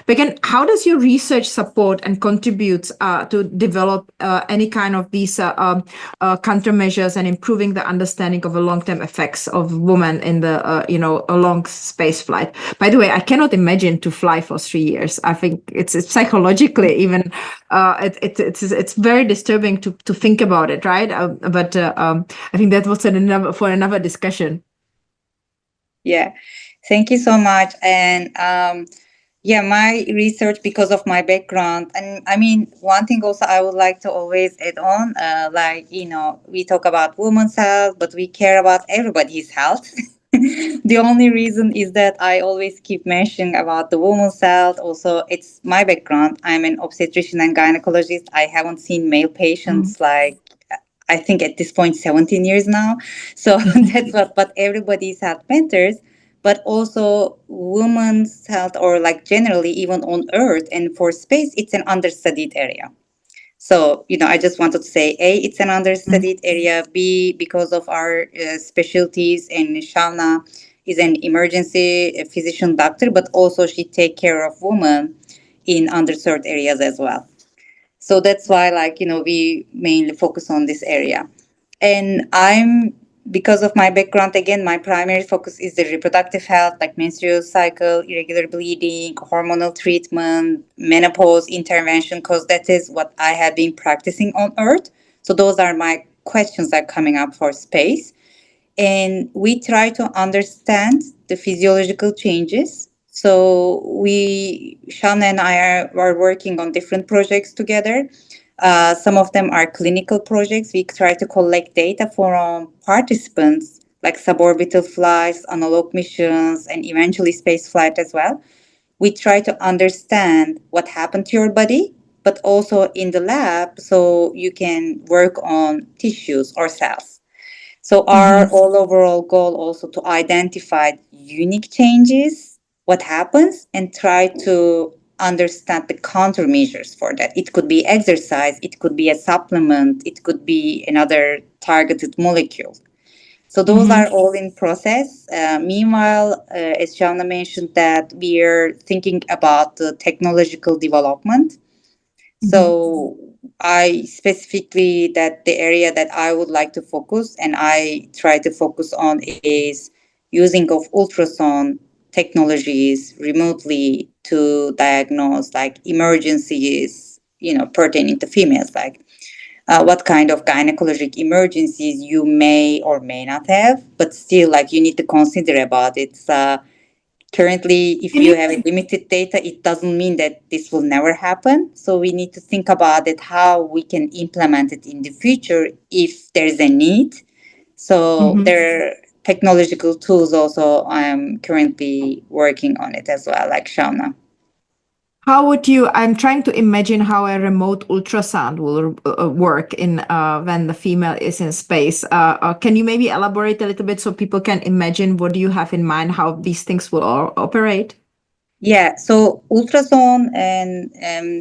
Begum, how does your research support and contribute to develop any kind of these countermeasures and improving the understanding of the long-term effects of women in the a long space flight? By the way, I cannot imagine to fly for 3 years. I think it's psychologically even it's very disturbing to think about it, right? But I think that was for another discussion. Yeah, thank you so much. And yeah, my research, because of my background, and I mean, one thing also I would like to always add on, we talk about women's health, but we care about everybody's health. The only reason is that I always keep mentioning about the women's health. Also, it's my background. I'm an obstetrician and gynecologist. I haven't seen male patients like I think at this point 17 years now. So that's what everybody's health matters. But also women's health, or like generally even on Earth and for space, it's an understudied area. So, I just wanted to say, A, it's an understudied area. B, because of our specialties, and Shawna is an emergency physician doctor, but also she take care of women in underserved areas as well. So that's why, we mainly focus on this area. And because of my background, again, my primary focus is the reproductive health, like menstrual cycle, irregular bleeding, hormonal treatment, menopause intervention, because that is what I have been practicing on Earth. So those are my questions that are coming up for space. And we try to understand the physiological changes. So Shawna and I are working on different projects together. Some of them are clinical projects. We try to collect data from participants, like suborbital flights, analog missions, and eventually space flight as well. We try to understand what happened to your body, but also in the lab, so you can work on tissues or cells. So our all overall goal also to identify unique changes, what happens, and try to understand the countermeasures for that. It could be exercise, it could be a supplement, it could be another targeted molecule. So those are all in process. Meanwhile, as Shawna mentioned, that we are thinking about the technological development. So I specifically, that the area that I would like to focus and I try to focus on is using of ultrasound technologies remotely to diagnose like emergencies, pertaining to females, like what kind of gynecologic emergencies you may or may not have, but still like you need to consider about it. Currently, if you have limited data, it doesn't mean that this will never happen. So we need to think about it, how we can implement it in the future if there's a need. So there are technological tools also. I am currently working on it as well, like Shawna. I'm trying to imagine how a remote ultrasound will work when the female is in space. Can you maybe elaborate a little bit so people can imagine what do you have in mind, how these things will operate? Yeah, so ultrasound, and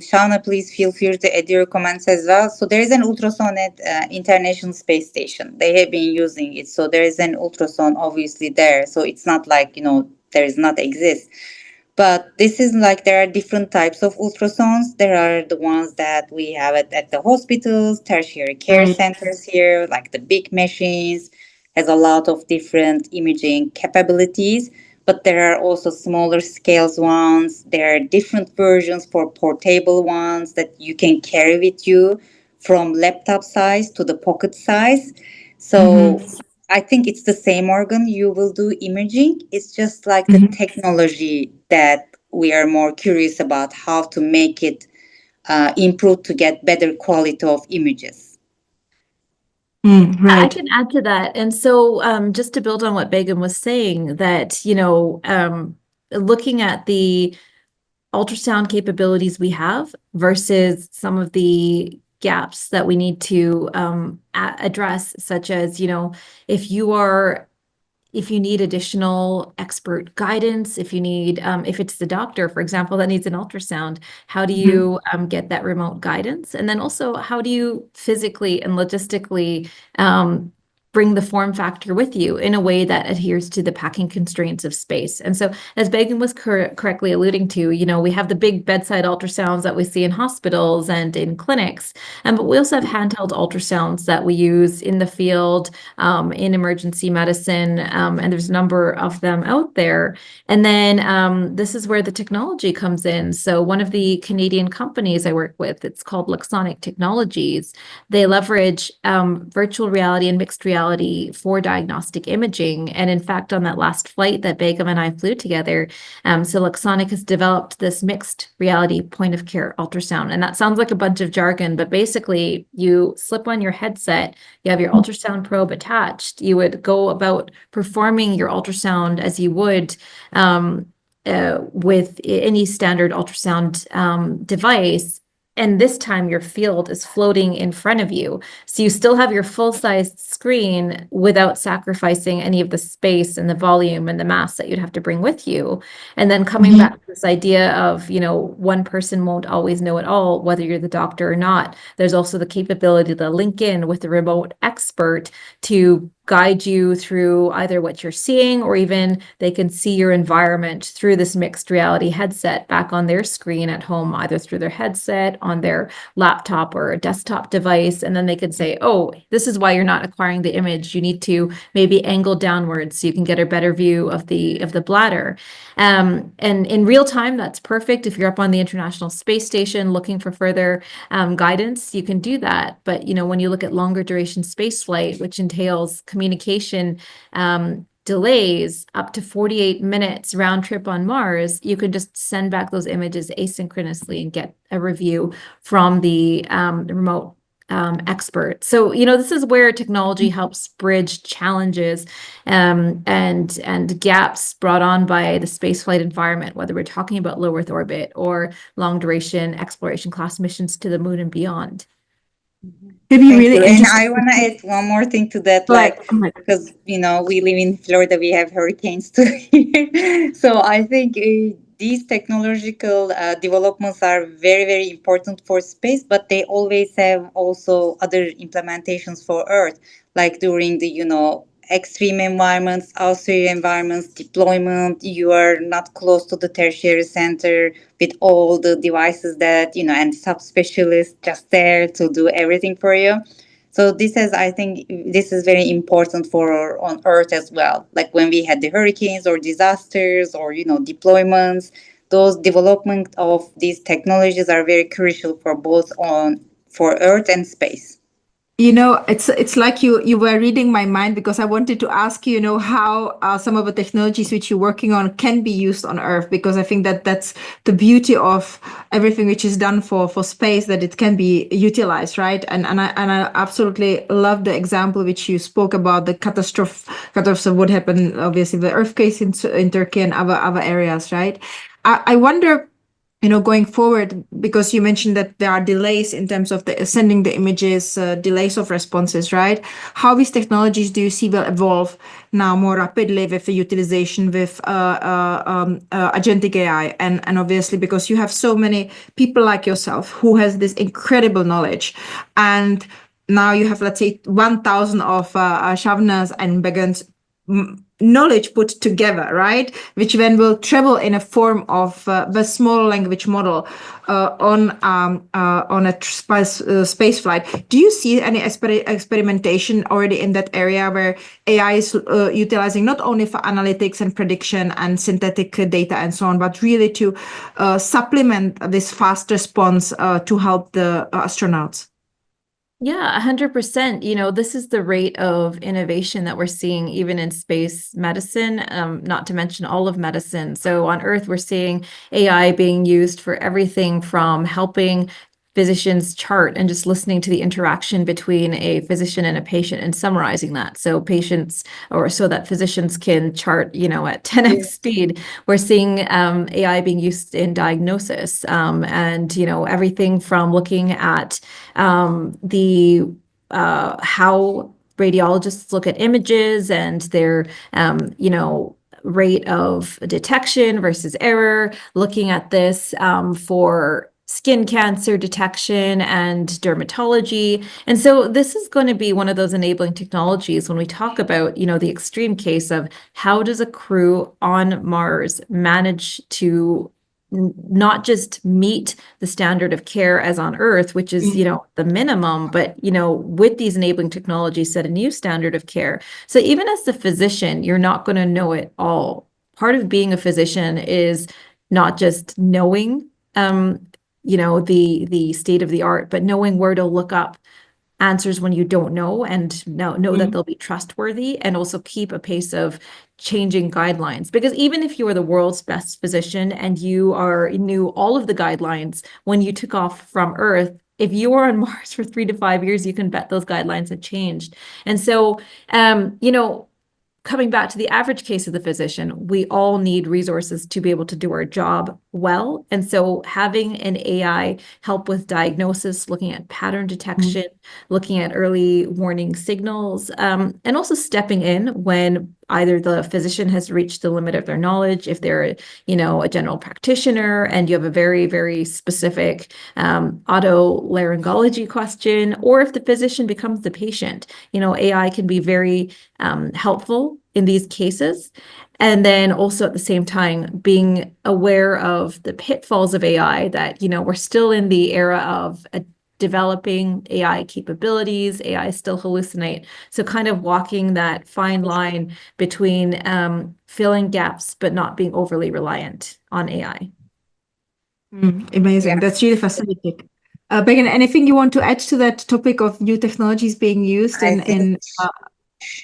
Shawna, please feel free to add your comments as well. So there is an ultrasound at International Space Station. They have been using it. So there is an ultrasound obviously there. So it's not like, there is not exist. But this is like there are different types of ultrasounds. There are the ones that we have at the hospitals, tertiary care Right. centers here, like the big machines, has a lot of different imaging capabilities. But there are also smaller scales ones. There are different versions for portable ones that you can carry with you from laptop size to the pocket size. So Mm-hmm. I think it's the same organ you will do imaging. It's just like the Mm-hmm. technology that we are more curious about how to make it improve to get better quality of images. I Right. can add to that. And so, just to build on what Begum was saying, that, looking at the ultrasound capabilities we have versus some of the gaps that we need to address, such as, if you are if you need additional expert guidance, if it's the doctor, for example, that needs an ultrasound, how do Mm-hmm. you get that remote guidance? And then also, how do you physically and logistically bring the form factor with you in a way that adheres to the packing constraints of space? And so, as Begum was correctly alluding to, we have the big bedside ultrasounds that we see in hospitals and in clinics, but we also have handheld ultrasounds that we use in the field, in emergency medicine, and there's a number of them out there. And then this is where the technology comes in. So one of the Canadian companies I work with, it's called Luxonic Technologies. They leverage virtual reality and mixed reality for diagnostic imaging. And in fact, on that last flight that Begum and I flew together, so Luxonic has developed this mixed reality point of care ultrasound. And that sounds like a bunch of jargon, but basically you slip on your headset, you have your ultrasound probe attached, you would go about performing your ultrasound as you would with any standard ultrasound device. And this time your field is floating in front of you. So you still have your full-sized screen without sacrificing any of the space and the volume and the mass that you'd have to bring with you. And then coming back to this idea of, one person won't always know it all, whether you're the doctor or not. There's also the capability to link in with a remote expert to guide you through either what you're seeing, or even they can see your environment through this mixed reality headset back on their screen at home, either through their headset, on their laptop or a desktop device. And then they can say, oh, this is why you're not acquiring the image. You need to maybe angle downwards so you can get a better view of the bladder. And in real time, that's perfect. If you're up on the International Space Station looking for further guidance, you can do that. But when you look at longer duration space flight, which entails communication delays up to 48 minutes round trip on Mars, you can just send back those images asynchronously and get a review from the remote expert. So, this is where technology helps bridge challenges and gaps brought on by the spaceflight environment, whether we're talking about low Earth orbit or long duration exploration class missions to the moon and beyond. It'd be Thank really you. And interesting. I want to add one more thing to that, Go ahead. like, Go ahead. because, we live in Florida, we have hurricanes too here. So I think these technological developments are very, very important for space, but they always have also other implementations for Earth, like during the, extreme environments, austere environments, deployment. You are not close to the tertiary center with all the devices that, and subspecialists just there to do everything for you. So I think this is very important for on Earth as well. Like when we had the hurricanes or disasters or, deployments, those development of these technologies are very crucial for both for Earth and space. It's like you were reading my mind, because I wanted to ask you, how some of the technologies which you're working on can be used on Earth, because I think that that's the beauty of everything which is done for space, that it can be utilized, right? And I absolutely love the example which you spoke about, the catastrophe what happened, obviously the earthquakes in Turkey and other areas, right? I wonder, going forward, because you mentioned that there are delays in terms of sending the images, delays of responses, right? How these technologies do you see will evolve now more rapidly with the utilization with agentic AI? And obviously, because you have so many people like yourself who has this incredible knowledge, and now you have, let's say, 1,000 of Shawnas and Begums knowledge put together, right? Which then will travel in a form of the small language model on a space flight. Do you see any experimentation already in that area where AI is utilizing not only for analytics and prediction and synthetic data and so on, but really to supplement this fast response to help the astronauts? Yeah, 100%. This is the rate of innovation that we're seeing even in space medicine, not to mention all of medicine. So on Earth, we're seeing AI being used for everything from helping physicians chart and just listening to the interaction between a physician and a patient and summarizing that. So that physicians can chart, at 10x speed. We're seeing AI being used in diagnosis, and, everything from looking at how radiologists look at images and their rate of detection versus error, looking at this for skin cancer detection and dermatology. And so this is going to be one of those enabling technologies when we talk about, the extreme case of how does a crew on Mars manage to not just meet the standard of care as on Earth, which is, the minimum, but, with these enabling technologies, set a new standard of care. So even as the physician, you're not going to know it all. Part of being a physician is not just knowing, the state of the art, but knowing where to look up answers when you don't know and know that they'll be trustworthy, and also keep a pace of changing guidelines. Because even if you are the world's best physician and you knew all of the guidelines when you took off from Earth, if you were on Mars for 3 to 5 years, you can bet those guidelines had changed. And so, coming back to the average case of the physician, we all need resources to be able to do our job well. And so having an AI help with diagnosis, looking at pattern detection, looking at early warning signals, and also stepping in when either the physician has reached the limit of their knowledge, if they're, a general practitioner and you have a very, very specific otolaryngology question, or if the physician becomes the patient, AI can be very helpful in these cases. And then also at the same time, being aware of the pitfalls of AI, that, we're still in the era of developing AI capabilities. AI still hallucinate. So kind of walking that fine line between filling gaps, but not being overly reliant on AI. Amazing. Yeah. That's really fascinating. Begum, anything you want to add to that topic of new technologies being used in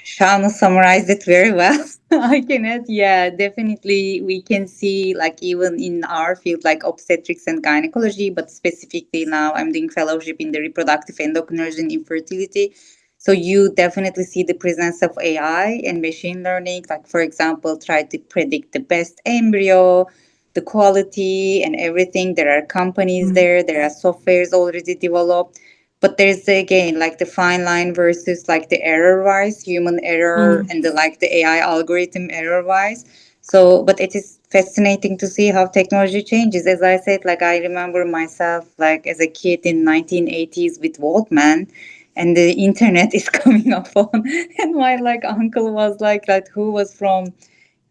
Shawna summarized it very well. I can add, yeah, definitely we can see, like, even in our field, like obstetrics and gynecology, but specifically now I'm doing fellowship in the reproductive endocrinology and infertility. So you definitely see the presence of AI and machine learning, like, for example, try to predict the best embryo, the quality and everything. There are companies there are softwares already developed. But there's again like the fine line versus like the error wise, human error and the AI algorithm error wise. So, but it is fascinating to see how technology changes. As I said, like I remember myself like as a kid in 1980s with Walkman, and the internet is coming up on, and my like uncle was like who was from,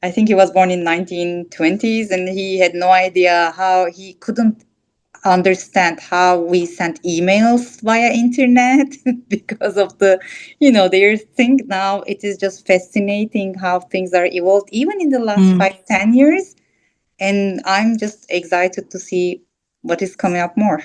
I think he was born in 1920s, and he had no idea how, he couldn't understand how we sent emails via internet because of the their thing. Now it is just fascinating how things are evolved even in the last 5-10 years, and I'm just excited to see what is coming up more.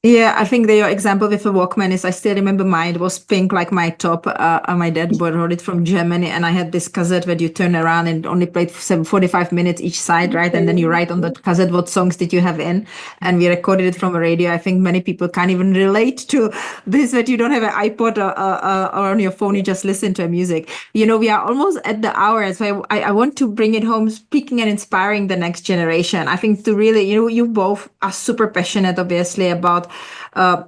Yeah, I think your example with the Walkman is, I still remember mine. It was pink like my top. My dad brought it from Germany, and I had this cassette where you turn around and only played 45 minutes each side, right? And then you write on the cassette what songs did you have in, and we recorded it from a radio. I think many people can't even relate to this, that you don't have an iPod or on your phone, you just listen to music. We are almost at the hour, so I want to bring it home, speaking and inspiring the next generation. I think to really, you both are super passionate, obviously, about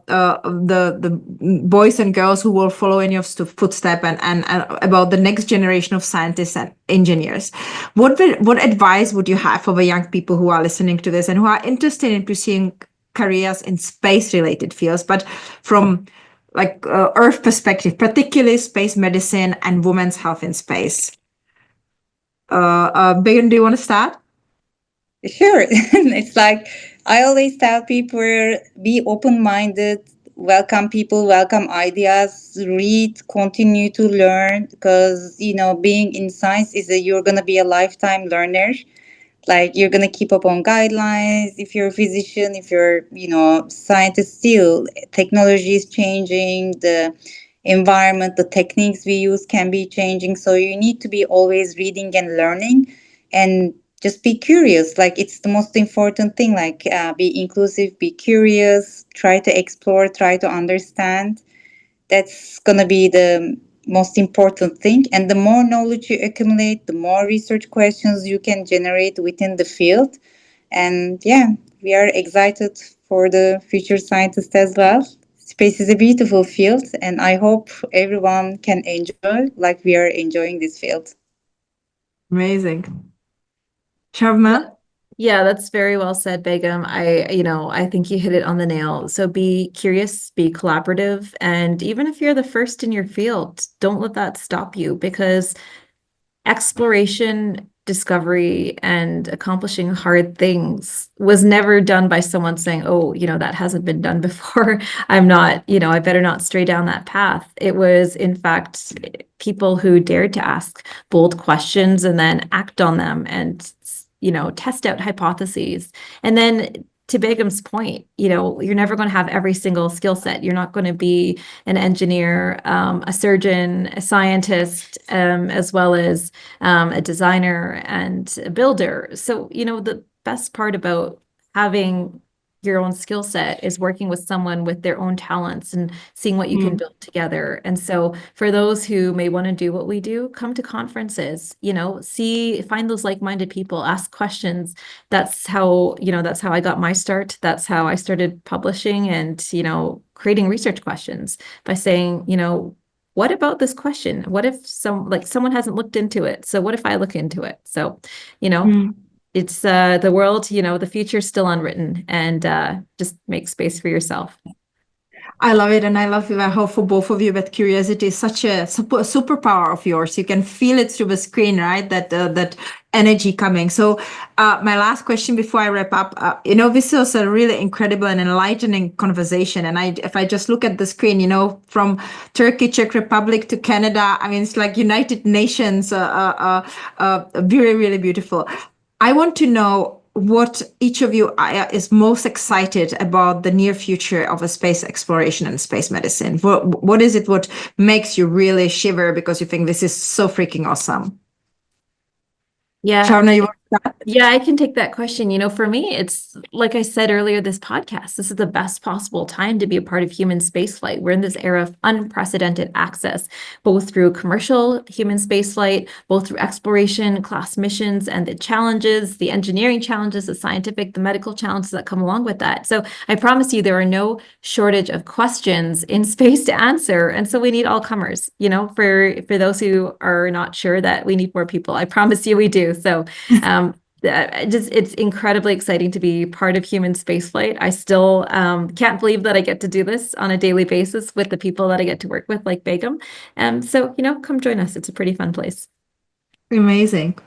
the boys and girls who will follow in your footsteps, and about the next generation of scientists and engineers. What advice would you have for the young people who are listening to this and who are interested in pursuing careers in space-related fields, but from like Earth perspective, particularly space medicine and women's health in space? Begum, do you want to start? Sure. It's like I always tell people, be open minded, welcome people, welcome ideas, read, continue to learn, because, being in science is you're going to be a lifetime learner. Like you're going to keep up on guidelines. If you're a physician, if you're, scientist, still technology is changing, the environment, the techniques we use can be changing. So you need to be always reading and learning, and just be curious. Like it's the most important thing. Like be inclusive, be curious, try to explore, try to understand. That's going to be the most important thing. And the more knowledge you accumulate, the more research questions you can generate within the field. And yeah, we are excited for the future scientists as well. Space is a beautiful field, and I hope everyone can enjoy like we are enjoying this field. Amazing. Yeah. Sharma? Yeah, that's very well said, Begum. I think you hit it on the nail. So be curious, be collaborative, and even if you're the first in your field, don't let that stop you, because exploration, discovery, and accomplishing hard things was never done by someone saying, oh, that hasn't been done before. I'm not, I better not stray down that path. It was, in fact, people who dared to ask bold questions and then act on them and, test out hypotheses. And then to Begum's point, you're never going to have every single skill set. You're not going to be an engineer, a surgeon, a scientist, as well as a designer and a builder. So, the best part about having your own skill set is working with someone with their own talents and seeing what you can build together. And so for those who may want to do what we do, come to conferences, find those like-minded people, ask questions. That's how I got my start. That's how I started publishing and, creating research questions by saying, what about this question? What if someone hasn't looked into it? So what if I look into it? So, it's the world, the future's still unwritten, and just make space for yourself. I love it, and I love it. I hope for both of you that curiosity is such a superpower of yours. You can feel it through the screen, right? That energy coming. So, my last question before I wrap up, this was a really incredible and enlightening conversation. And if I just look at the screen, from Turkey, Czech Republic to Canada, I mean, it's like United Nations. Really, really beautiful. I want to know what each of you is most excited about the near future of a space exploration and space medicine. What is it what makes you really shiver because you think this is so freaking awesome? Yeah. Shawna, you want to start? Yeah, I can take that question. For me, it's like I said earlier, this podcast, this is the best possible time to be a part of human spaceflight. We're in this era of unprecedented access, both through commercial human spaceflight, both through exploration, class missions, and the challenges, the engineering challenges, the scientific, the medical challenges that come along with that. So I promise you, there are no shortage of questions in space to answer. And so we need all comers, for those who are not sure that we need more people. I promise you we do. So, it's incredibly exciting to be part of human spaceflight. I still can't believe that I get to do this on a daily basis with the people that I get to work with, like Begum. So, come join us. It's a pretty fun place. Amazing.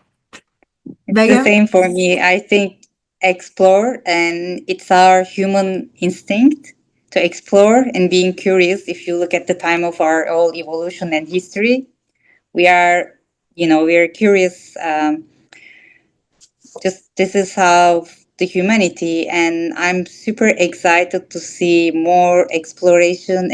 It's the same for me. I think explore, and it's our human instinct to explore and being curious. If you look at the time of our whole evolution and history, we are, we are curious. Just this is how the humanity, and I'm super excited to see more exploration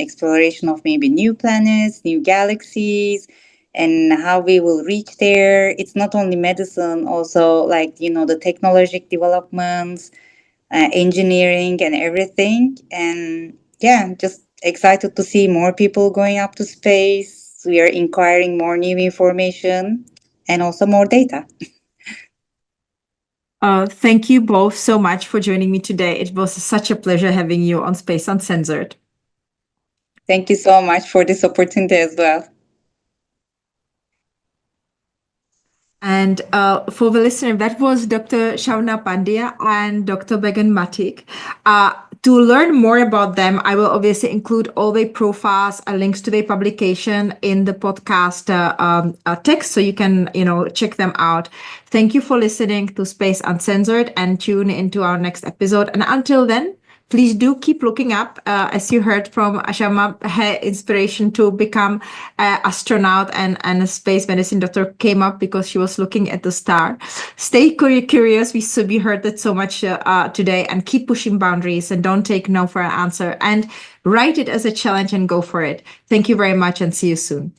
of maybe new planets, new galaxies, and how we will reach there. It's not only medicine, also like the technological developments, engineering, and everything. And yeah, just excited to see more people going up to space. We are inquiring more new information and also more data. Thank you both so much for joining me today. It was such a pleasure having you on Space Uncensored. Thank you so much for this opportunity as well. And for the listener, that was Dr. Shawna Pandya and Dr. Begum Mathyk. To learn more about them, I will obviously include all their profiles and links to their publication in the podcast text, so you can, check them out. Thank you for listening to Space Uncensored, and tune into our next episode. And until then, please do keep looking up. As you heard from Ashama, her inspiration to become an astronaut and a space medicine doctor came up because she was looking at the star. Stay curious. We heard that so much today, and keep pushing boundaries, and don't take no for an answer, and write it as a challenge and go for it. Thank you very much, and see you soon.